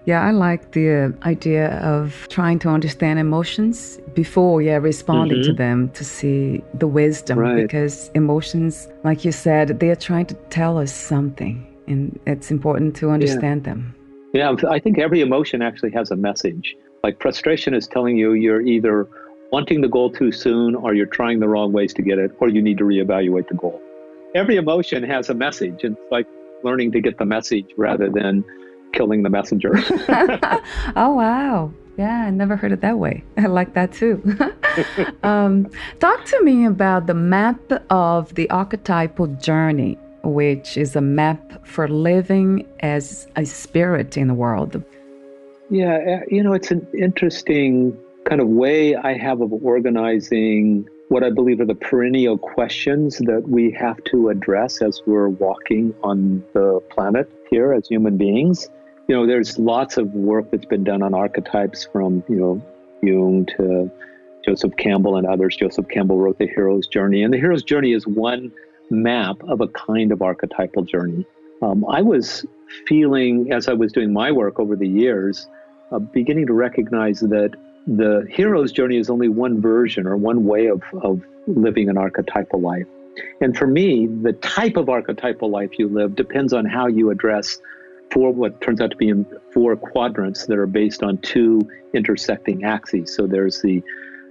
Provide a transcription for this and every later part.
Yeah, I like the idea of trying to understand emotions before, responding to them to see the wisdom. Right. Because emotions, like you said, they are trying to tell us something, and it's important to Yeah. understand them. Yeah. I think every emotion actually has a message. Like frustration is telling you you're either wanting the goal too soon, or you're trying the wrong ways to get it, or you need to reevaluate the goal. Every emotion has a message, and it's like learning to get the message rather than killing the messenger. Oh, wow. Yeah, I never heard it that way. I like that too. Talk to me about the map of the archetypal journey, which is a map for living as a spirit in the world. Yeah, it's an interesting kind of way I have of organizing what I believe are the perennial questions that we have to address as we're walking on the planet here as human beings. There's lots of work that's been done on archetypes from, Jung to Joseph Campbell and others. Joseph Campbell wrote The Hero's Journey, and The Hero's Journey is one map of a kind of archetypal journey. I was feeling, as I was doing my work over the years, beginning to recognize that the hero's journey is only one version or one way of living an archetypal life. And for me, the type of archetypal life you live depends on how you address what turns out to be in 4 quadrants that are based on 2 intersecting axes. So there's the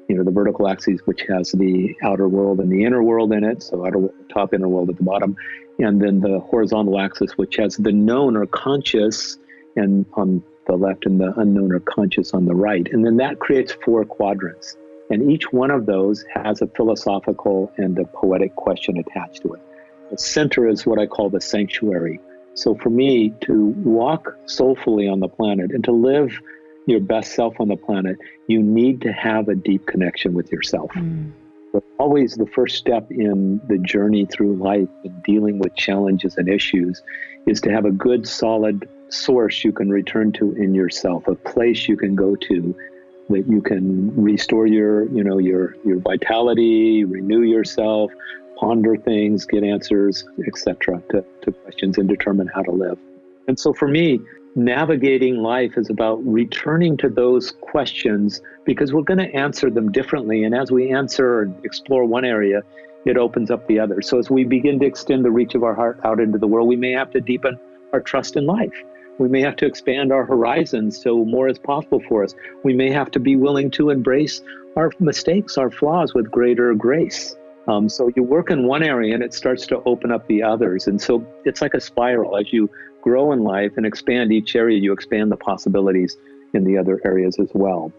vertical axis, which has the outer world and the inner world in it. So outer top, inner world at the bottom. And then the horizontal axis, which has the known or conscious and on the left and the unknown or conscious on the right. And then that creates 4 quadrants. And each one of those has a philosophical and a poetic question attached to it. The center is what I call the sanctuary. So for me, to walk soulfully on the planet and to live your best self on the planet, you need to have a deep connection with yourself. But always the first step in the journey through life and dealing with challenges and issues is to have a good, solid source you can return to in yourself, a place you can go to that you can restore your vitality, renew yourself, ponder things, get answers, etc. to questions and determine how to live. And so for me, navigating life is about returning to those questions because we're going to answer them differently. And as we answer and explore one area, it opens up the other. So as we begin to extend the reach of our heart out into the world, we may have to deepen our trust in life. We may have to expand our horizons so more is possible for us. We may have to be willing to embrace our mistakes, our flaws with greater grace. So you work in one area and it starts to open up the others. And so it's like a spiral. As you grow in life and expand each area, you expand the possibilities in the other areas as well.